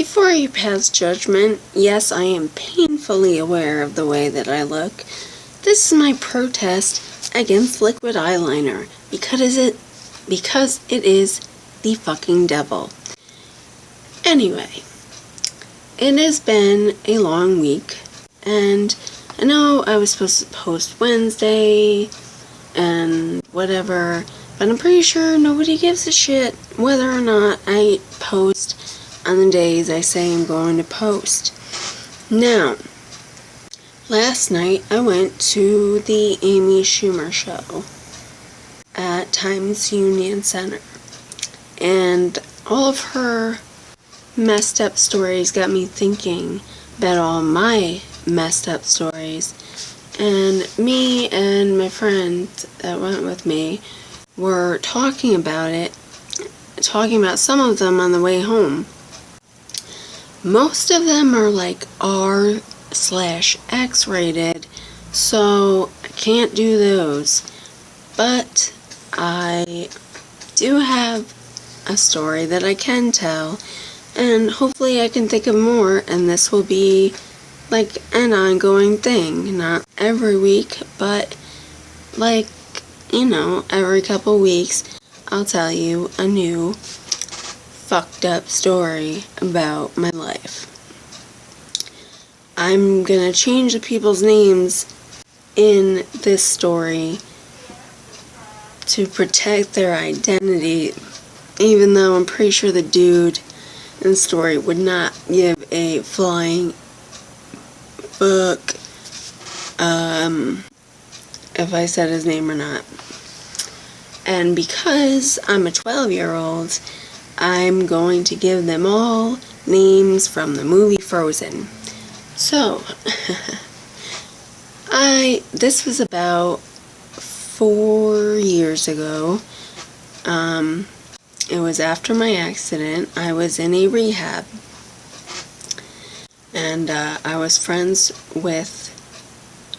Before you pass judgment, yes, I am painfully aware of the way that I look. This is my protest against liquid eyeliner, because it is the fucking devil. Anyway, it has been a long week, and I know I was supposed to post Wednesday and whatever, but I'm pretty sure nobody gives a shit whether or not I post on the days I say I'm going to post. Now, last night I went to the Amy Schumer show at Times Union Center, and all of her messed up stories got me thinking about all my messed up stories, and me and my friend that went with me were talking about some of them on the way home. Most of them are like R/X rated, so I can't do those, but I do have a story that I can tell, and hopefully I can think of more, and this will be like an ongoing thing, not every week, but like, every couple weeks I'll tell you a new fucked up story about my life. I'm gonna change the people's names in this story to protect their identity, even though I'm pretty sure the dude in the story would not give a flying fuck if I said his name or not. And because I'm a 12-year-old, I'm going to give them all names from the movie Frozen. So, this was about 4 years ago. It was after my accident. I was in a rehab, and I was friends with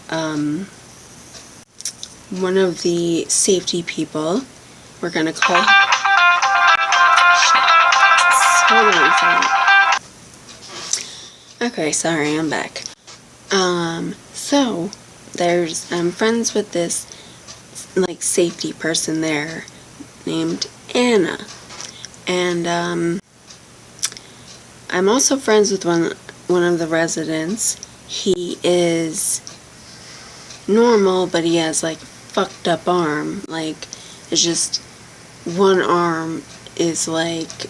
one of the safety people. We're gonna call him. Hold on a second. Okay, sorry, I'm back. So I'm friends with this like safety person there named Anna, and I'm also friends with one of the residents. He is normal, but he has like fucked up arm. Like, it's just one arm is like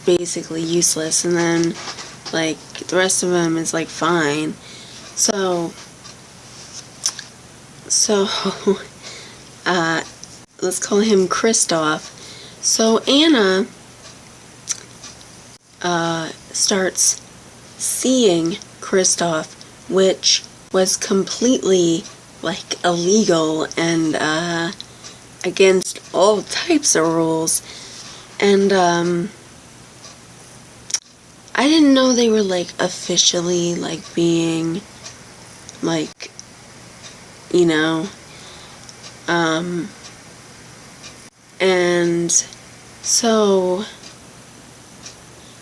basically useless, and then like the rest of him is like fine. So let's call him Christoph. So Anna starts seeing Christoph, which was completely like illegal and against all types of rules. And I didn't know they were like officially like being like, and so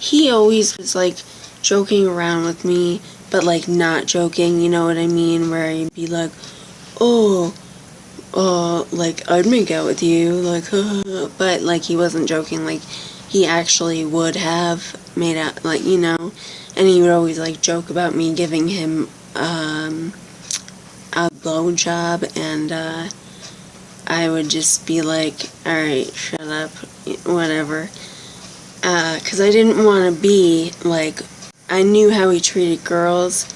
he always was like joking around with me, but like not joking, you know what I mean, where he'd be like, like I'd make out with you, like, but like he wasn't joking, like he actually would have made out, like, and he would always like joke about me giving him a blowjob, and I would just be like, alright, shut up, whatever, because I didn't want to be like, I knew how he treated girls,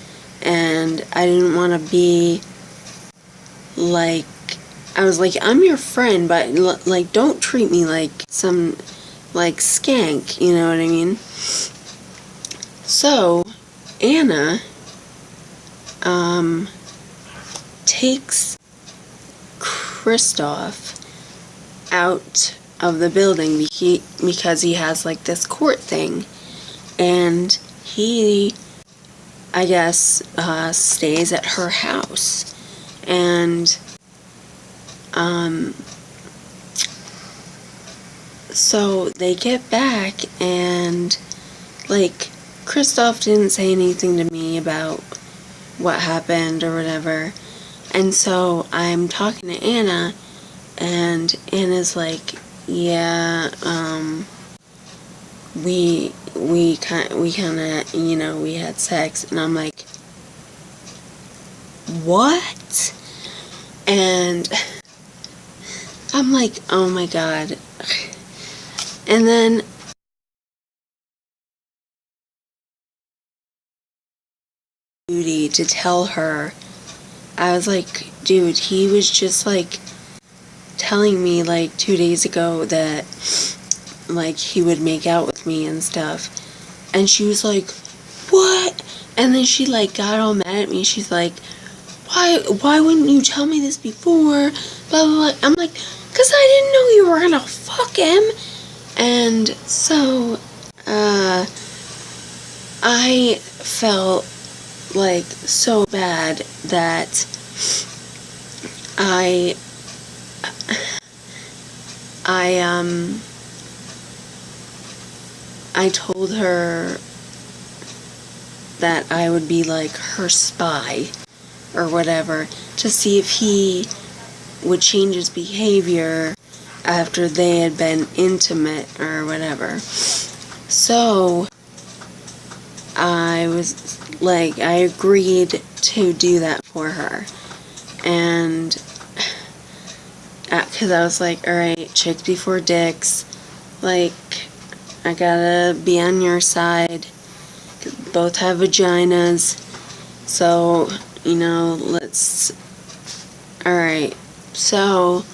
and I didn't want to be like, I was like, I'm your friend, but like, don't treat me like some like skank, you know what I mean? So Anna takes Christoph out of the building because he has like this court thing, and he, I guess, stays at her house, and so they get back, and like Christoph didn't say anything to me about what happened or whatever. And so I'm talking to Anna, and Anna's like, yeah, we kind of, we had sex. And I'm like, what? And I'm like, oh my god. And then duty to tell her. I was like, dude, he was just like telling me like 2 days ago that like he would make out with me and stuff. And she was like, what? And then she like got all mad at me. She's like, why wouldn't you tell me this before? Blah, blah, blah. I'm like, because I didn't know you were gonna fuck him. And so, I felt like so bad that I told her that I would be like her spy or whatever to see if he would change his behavior after they had been intimate or whatever. So I was like, I agreed to do that for her. And because I was like, alright, chicks before dicks. Like, I gotta be on your side. Both have vaginas. So, let's... Alright, so,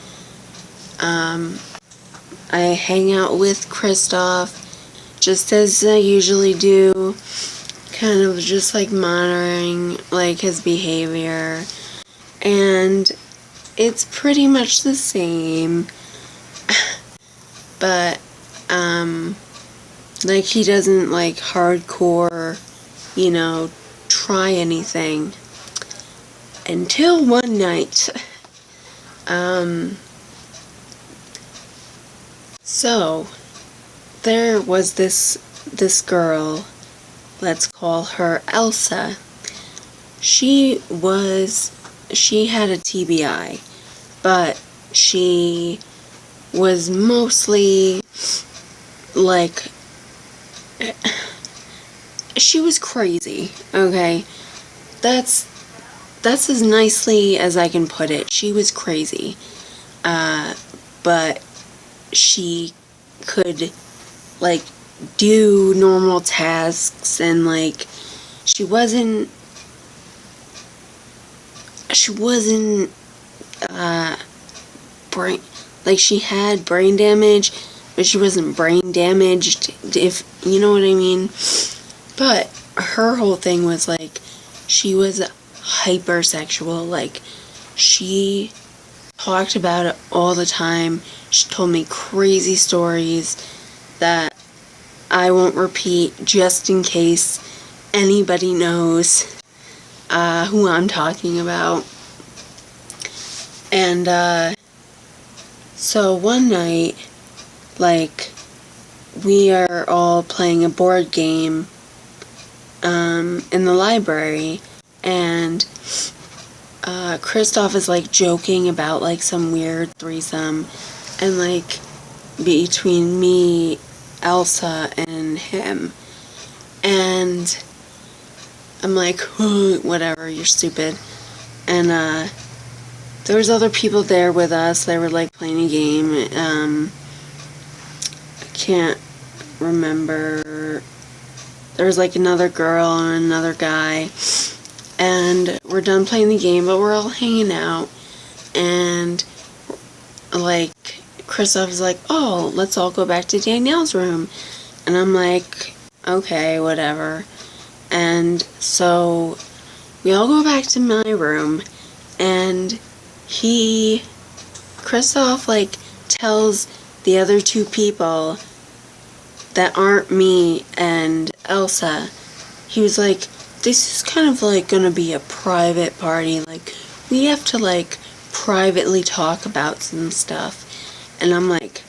I hang out with Christoph, just as I usually do, kind of just like monitoring like his behavior, and it's pretty much the same, but like he doesn't like hardcore, try anything until one night. So there was this girl, let's call her Elsa. She had a TBI, but she was mostly like, she was crazy, okay? That's as nicely as I can put it. She was crazy. But she could like do normal tasks, and like she wasn't brain, like she had brain damage, but she wasn't brain damaged, if you know what I mean. But her whole thing was like she was hypersexual. Like she talked about it all the time. She told me crazy stories that I won't repeat, just in case anybody knows who I'm talking about. And so one night, like, we are all playing a board game in the library, and Christoph is like joking about like some weird threesome, and like between me, Elsa, and him, and I'm like, whatever, you're stupid. And there was other people there with us. They were like playing a game. I can't remember. There was like another girl and another guy, and we're done playing the game, but we're all hanging out, and like Christoph is like, oh, let's all go back to Danielle's room, and I'm like, okay, whatever. And so we all go back to my room, and Christoph like tells the other two people that aren't me and Elsa, he was like, this is kind of like gonna be a private party, like we have to like privately talk about some stuff. And I'm like,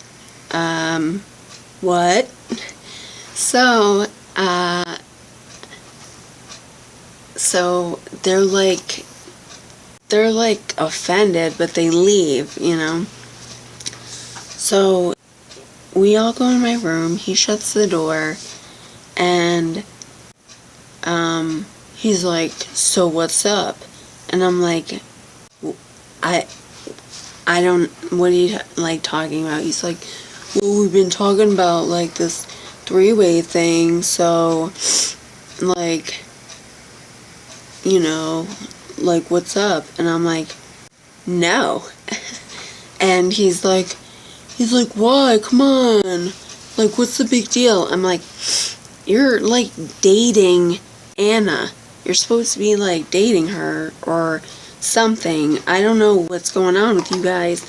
what? So so they're like offended, but they leave, you know. So we all go in my room, he shuts the door, and he's like, so what's up? And I'm like, I don't, what are you like talking about? He's like, well, we've been talking about like this three-way thing, so like, you know, like, what's up? And I'm like, no. And he's like, why? Come on. Like, what's the big deal? I'm like, you're like dating Anna. You're supposed to be like dating her or something. I don't know what's going on with you guys,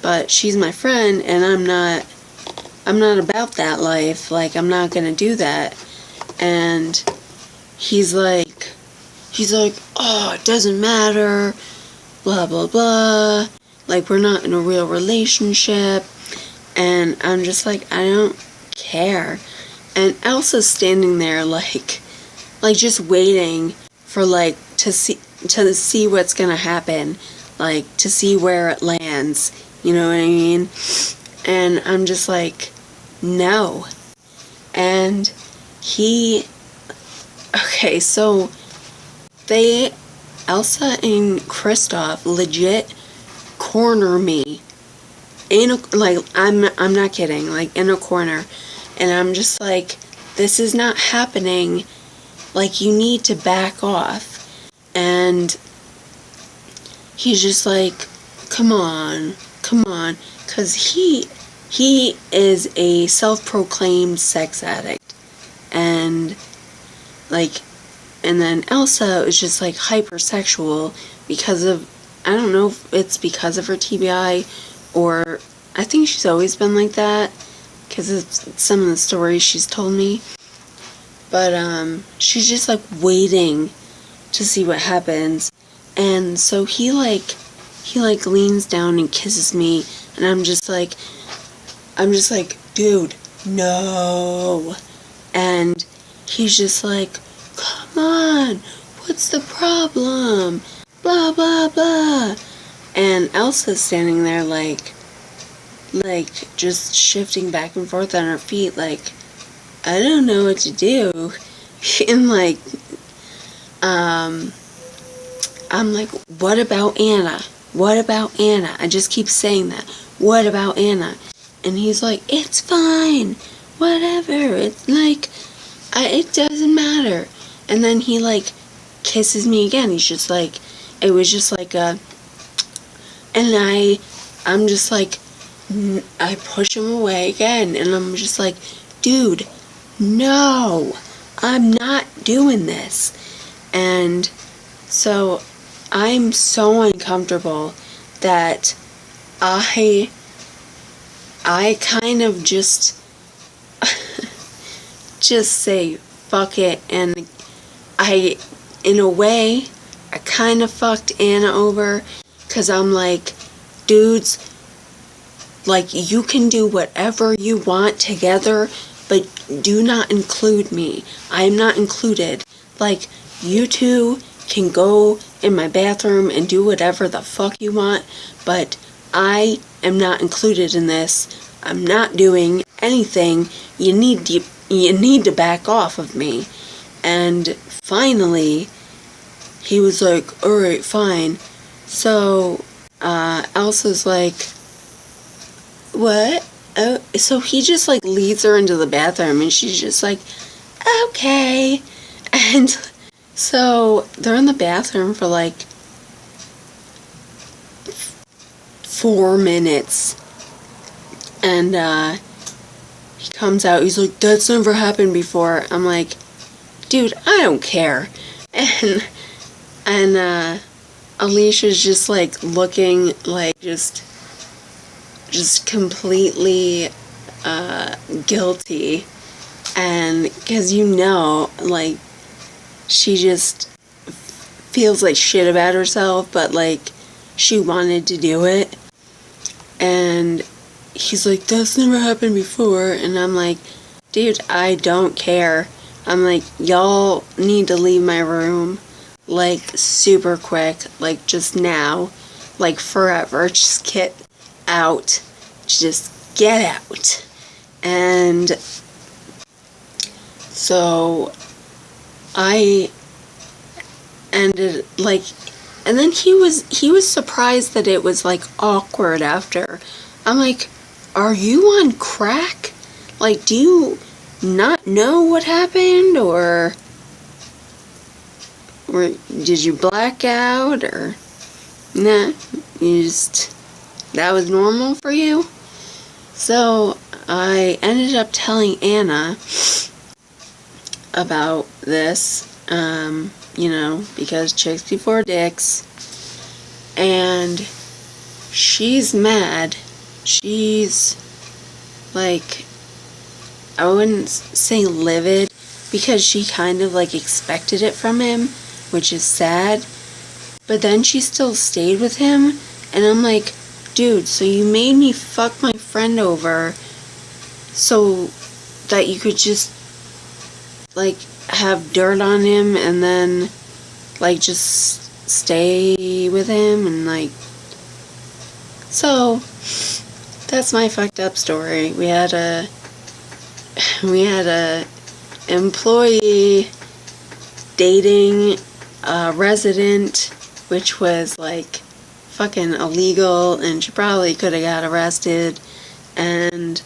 but she's my friend and I'm not about that life. Like, I'm not gonna do that. And he's like, oh, it doesn't matter, blah, blah, blah. Like, we're not in a real relationship. And I'm just like, I don't care. And Elsa's standing there like just waiting for like to see what's gonna happen, like to see where it lands, you know what I mean? And I'm just like, no. And okay, so Elsa and Kristoff legit corner me in a, like, I'm not kidding, like in a corner, and I'm just like, this is not happening, like, you need to back off. And he's just like, come on, because he is a self-proclaimed sex addict, and like, and then Elsa is just like hypersexual because of, I don't know if it's because of her TBI, or I think she's always been like that because of some of the stories she's told me. But she's just like waiting to see what happens. And so he leans down and kisses me, and I'm just like, dude, no. And he's just like, come on, what's the problem? Blah, blah, blah. And Elsa's standing there like just shifting back and forth on her feet, like, I don't know what to do. And like, I'm like, what about Anna? What about Anna? I just keep saying that. What about Anna? And he's like, it's fine. Whatever. It's like, it doesn't matter. And then he like kisses me again. He's just like, it was just like a, and I'm just like, I push him away again, and I'm just like, dude, no, I'm not doing this. And so I'm so uncomfortable that I kind of just say fuck it, and in a way, I kind of fucked Anna over, because I'm like, dudes, like, you can do whatever you want together, but do not include me. I am not included. Like, you two can go in my bathroom and do whatever the fuck you want, but I am not included in this. I'm not doing anything. You need to back off of me. And finally, he was like, alright, fine. So, Elsa's like, what? Oh, so he just like leads her into the bathroom, and she's just like, okay. And so they're in the bathroom for like 4 minutes, and he comes out, he's like, that's never happened before. I'm like, dude, I don't care. And Alicia's just like looking like just completely guilty, and because like, she just feels like shit about herself, but like she wanted to do it. And he's like, that's never happened before. And I'm like, dude, I don't care. I'm like, y'all need to leave my room. like, super quick, like, just now, like, forever. Just get out. Just get out. And so I ended, like, and then he was surprised that it was, like, awkward after. I'm like, are you on crack? Like, do you not know what happened, or did you black out, or nah, you just, that was normal for you? So I ended up telling Anna about this, because chicks before dicks, and she's mad. She's, like, I wouldn't say livid, because she kind of, like, expected it from him, which is sad, but then she still stayed with him, and I'm like, dude, so you made me fuck my friend over so that you could just, like, have dirt on him and then, like, just stay with him, and, like, so that's my fucked up story. We had a employee dating a resident, which was, like, fucking illegal, and she probably could have got arrested. And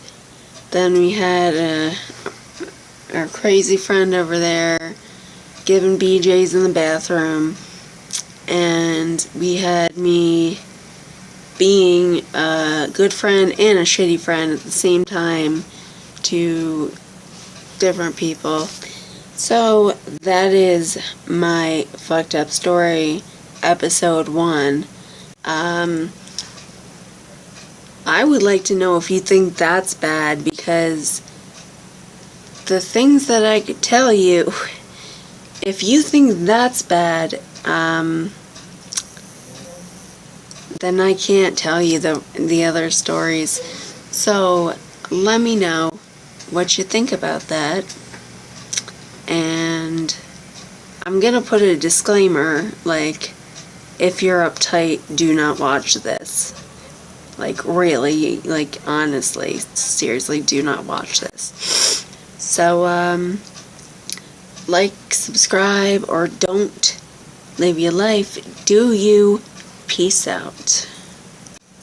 then we had our crazy friend over there giving BJ's in the bathroom, and we had me being a good friend and a shitty friend at the same time to different people. So that is my fucked up story, episode 1. I would like to know if you think that's bad, because the things that I could tell you, if you think that's bad, then I can't tell you the other stories. So let me know what you think about that. And I'm gonna put a disclaimer, like, if you're uptight, do not watch this. Like, really, like, honestly, seriously, do not watch this. So, like, subscribe, or don't. Live your life. Do you. Peace out.